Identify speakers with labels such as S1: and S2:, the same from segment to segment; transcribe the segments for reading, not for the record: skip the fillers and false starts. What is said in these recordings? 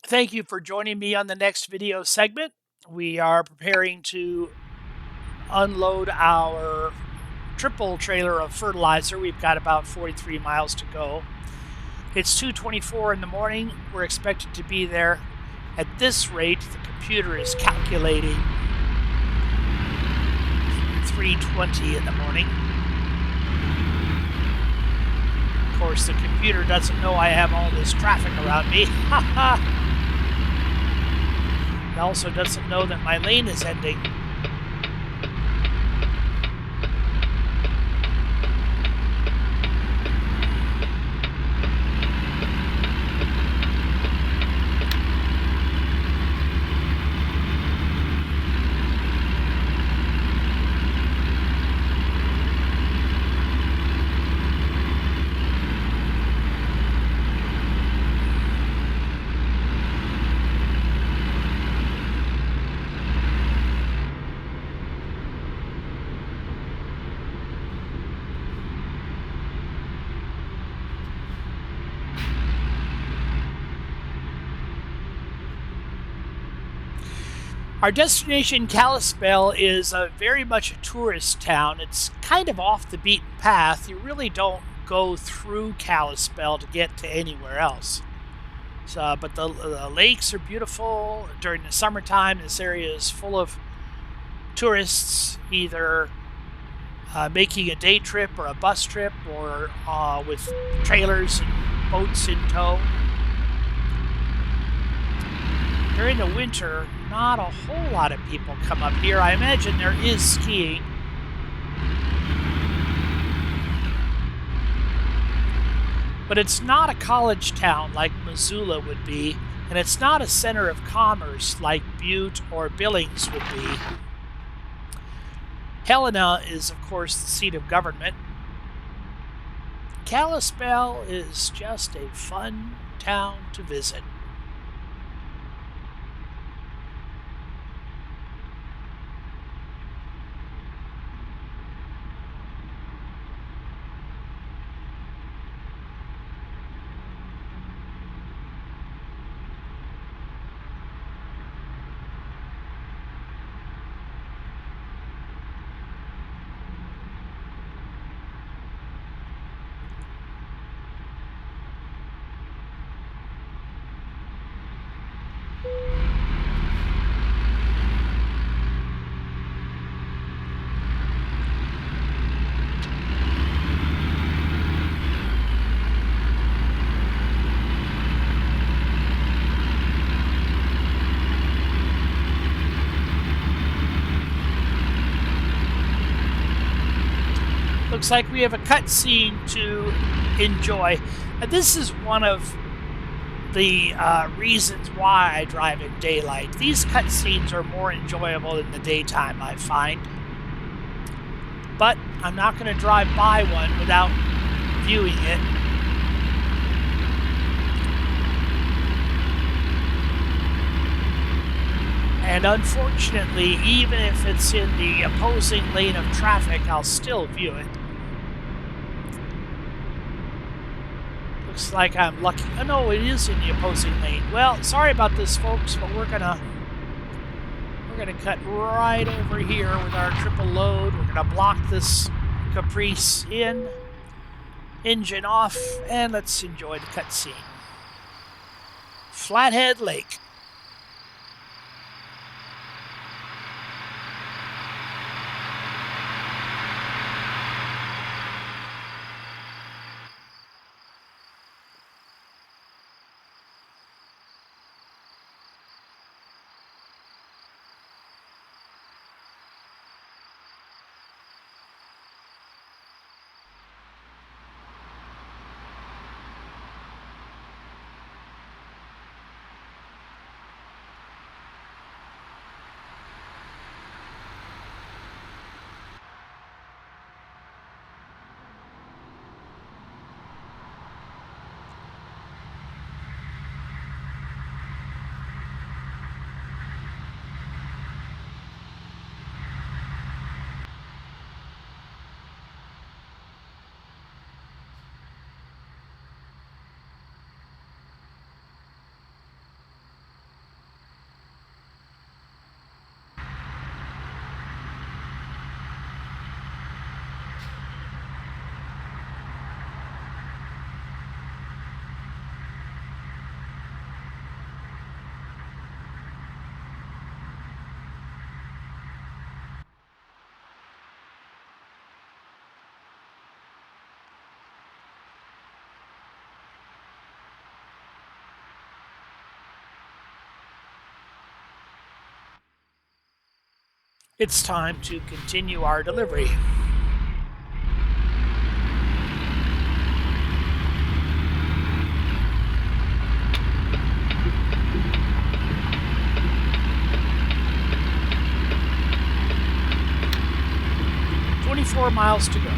S1: Thank you for joining me on the next video segment. We are preparing to unload our triple trailer of fertilizer. We've got about 43 miles to go. It's 2:24 in the morning. We're expected to be there. At this rate, the computer is calculating 3:20 in the morning. Of course, the computer doesn't know I have all this traffic around me. It also doesn't know that my lane is ending. Our destination, Kalispell, is very much a tourist town. It's kind of off the beaten path. You really don't go through Kalispell to get to anywhere else. But the lakes are beautiful. During the summertime, this area is full of tourists, either making a day trip or a bus trip or with trailers and boats in tow. During the winter, not a whole lot of people come up here. I imagine there is skiing. But it's not a college town like Missoula would be, and it's not a center of commerce like Butte or Billings would be. Helena is, of course, the seat of government. Kalispell is just a fun town to visit. Looks like we have a cutscene to enjoy. This is one of the reasons why I drive in daylight. These cutscenes are more enjoyable in the daytime, I find. But I'm not going to drive by one without viewing it. And unfortunately, even if it's in the opposing lane of traffic, I'll still view it. Looks like I'm lucky. Oh, no, it is in the opposing lane. Well, sorry about this, folks, but we're gonna cut right over here with our triple load. We're gonna block this Caprice in, engine off, and let's enjoy the cutscene. Flathead Lake. It's time to continue our delivery. "24 miles to go."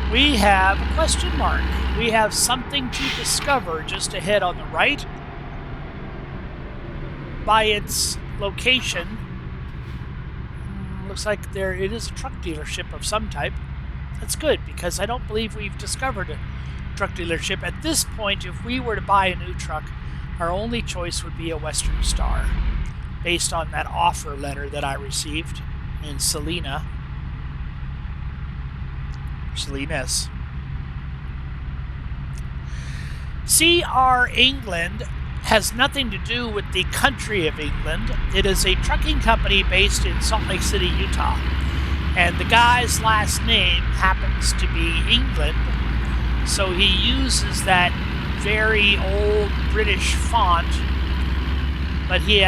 S1: We have a question mark. We have something to discover just ahead on the right. By its location, looks like it is a truck dealership of some type. That's good, because I don't believe we've discovered a truck dealership. At this point, if we were to buy a new truck, our only choice would be a Western Star, based on that offer letter that I received in Salinas. CR England has nothing to do with the country of England. It is a trucking company based in Salt Lake City, Utah. And the guy's last name happens to be England, so he uses that very old British font, but he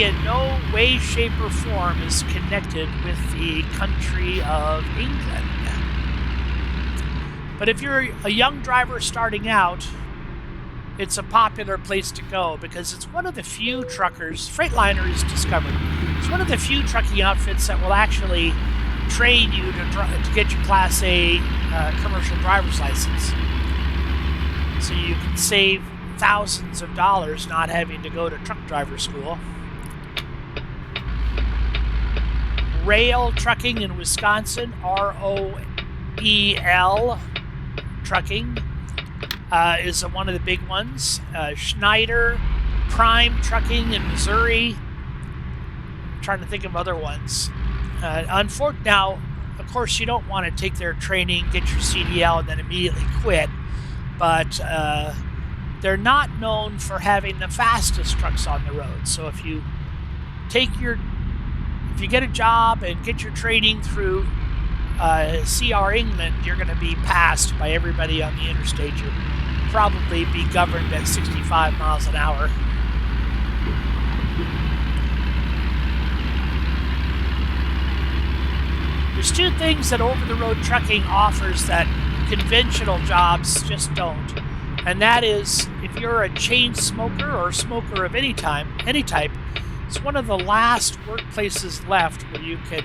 S1: in no way, shape, or form is connected with the country of England. But if you're a young driver starting out, it's a popular place to go because it's one of the few truckers, Freightliner is discovered, it's one of the few trucking outfits that will actually train you to get your Class A commercial driver's license. So you can save thousands of dollars not having to go to truck driver school. Rail Trucking in Wisconsin, ROEL Trucking, is one of the big ones. Schneider Prime Trucking in Missouri. I'm trying to think of other ones. Now, of course, you don't want to take their training, get your CDL, and then immediately quit. But they're not known for having the fastest trucks on the road. So if you get a job and get your training through CR England, you're going to be passed by everybody on the interstate. You'll probably be governed at 65 miles an hour. There's two things that over-the-road trucking offers that conventional jobs just don't. And that is, if you're a chain smoker or smoker of any type, it's one of the last workplaces left where you can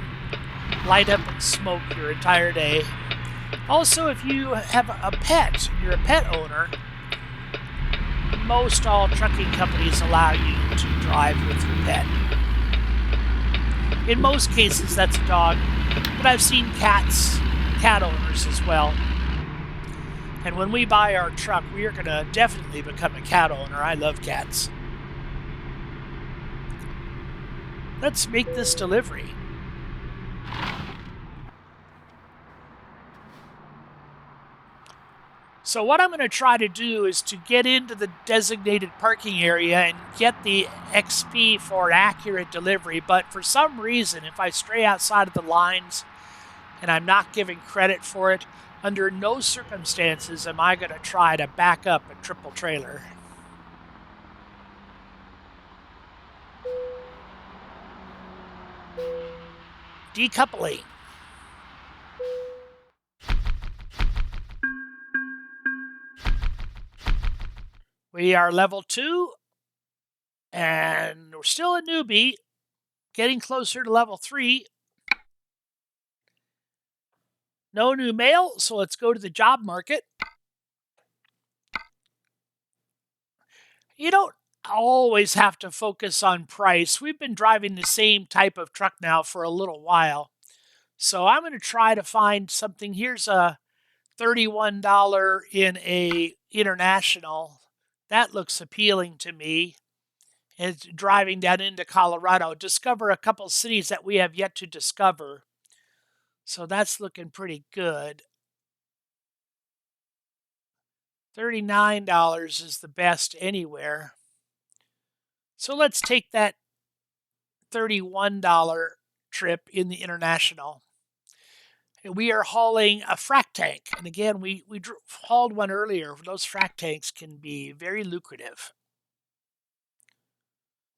S1: light up and smoke your entire day. Also, if you have a pet, you're a pet owner, most all trucking companies allow you to drive with your pet. In most cases, that's a dog, but I've seen cat owners as well. And when we buy our truck, we are going to definitely become a cat owner. I love cats. Let's make this delivery. So what I'm going to try to do is to get into the designated parking area and get the XP for an accurate delivery. But for some reason, if I stray outside of the lines and I'm not giving credit for it, Under no circumstances am I going to try to back up a triple trailer. Decoupling. We are level 2, and we're still a newbie, getting closer to level 3. No new mail, so let's go to the job market. You don't always have to focus on price. We've been driving the same type of truck now for a little while. So I'm going to try to find something. Here's a $31 in a international. That looks appealing to me. It's driving down into Colorado. Discover a couple cities that we have yet to discover. So that's looking pretty good. $39 is the best anywhere. So let's take that $31 trip in the international. And we are hauling a frac tank. And again, we hauled one earlier. Those frac tanks can be very lucrative.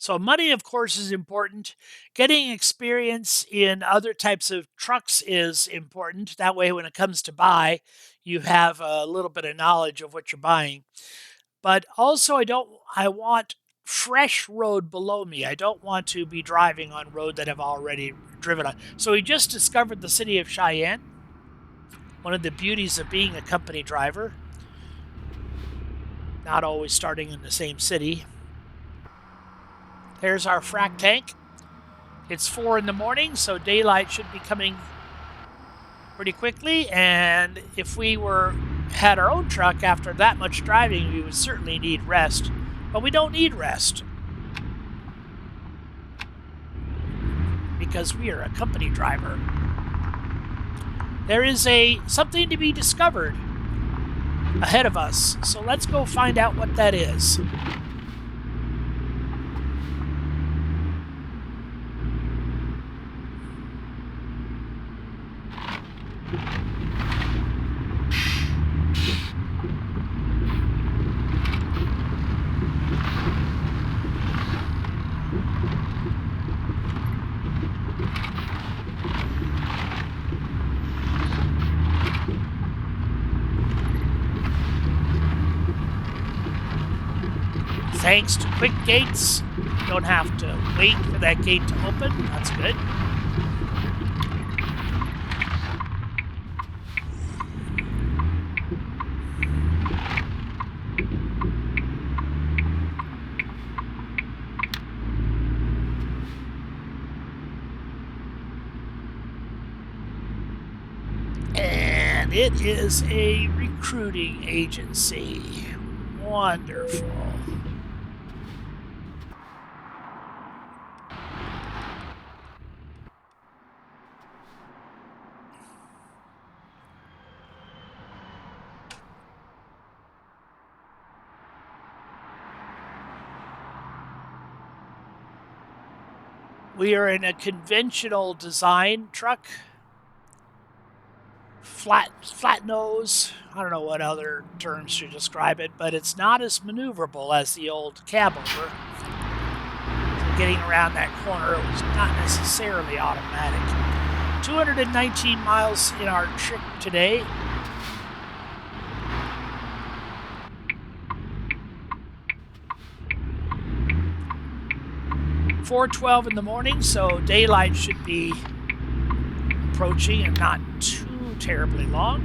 S1: So money, of course, is important. Getting experience in other types of trucks is important. That way, when it comes to buy, you have a little bit of knowledge of what you're buying. But also, I want fresh road below me. I don't want to be driving on road that I've already driven on. So we just discovered the city of Cheyenne. One of the beauties of being a company driver, not always starting in the same city. There's our frac tank. It's 4 in the morning, so daylight should be coming pretty quickly. And if we had our own truck after that much driving, we would certainly need rest. But we don't need rest because we are a company driver. There is something to be discovered ahead of us, so let's go find out what that is. Thanks to quick gates, you don't have to wait for that gate to open. That's good. And it is a recruiting agency. Wonderful. We are in a conventional design truck. Flat nose. I don't know what other terms to describe it, but it's not as maneuverable as the old cab over. So getting around that corner was not necessarily automatic. 219 miles in our trip today. $4:12 in the morning, so daylight should be approaching and not too terribly long.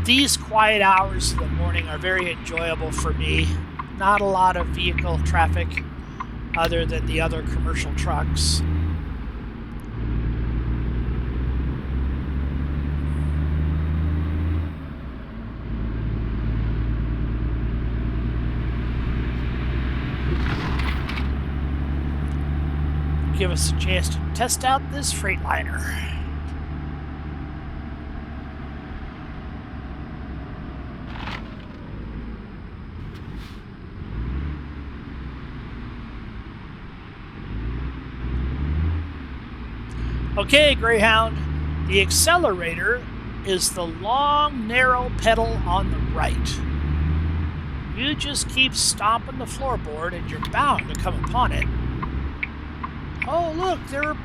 S1: These quiet hours of the morning are very enjoyable for me. Not a lot of vehicle traffic other than the other commercial trucks. Give us a chance to test out this Freightliner. Okay, Greyhound, the accelerator is the long, narrow pedal on the right. You just keep stomping the floorboard and you're bound to come upon it. Oh, look, there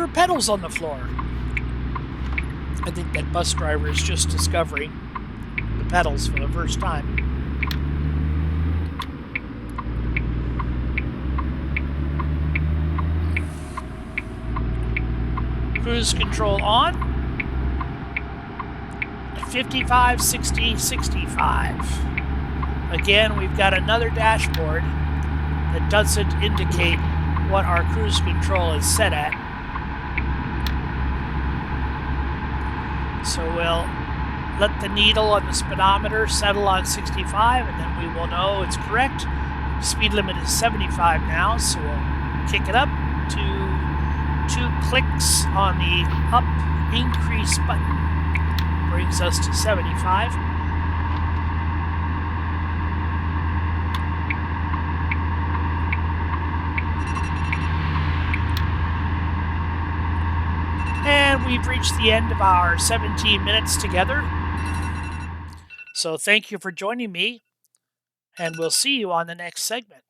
S1: are pedals on the floor. I think that bus driver is just discovering the pedals for the first time. Cruise control on. 55, 60, 65. Again, we've got another dashboard that doesn't indicate what our cruise control is set at. So we'll let the needle on the speedometer settle on 65, and then we will know it's correct. Speed limit is 75 now, so we'll kick it up to 2 clicks on the up increase button. Brings us to 75. And we've reached the end of our 17 minutes together. So thank you for joining me, and we'll see you on the next segment.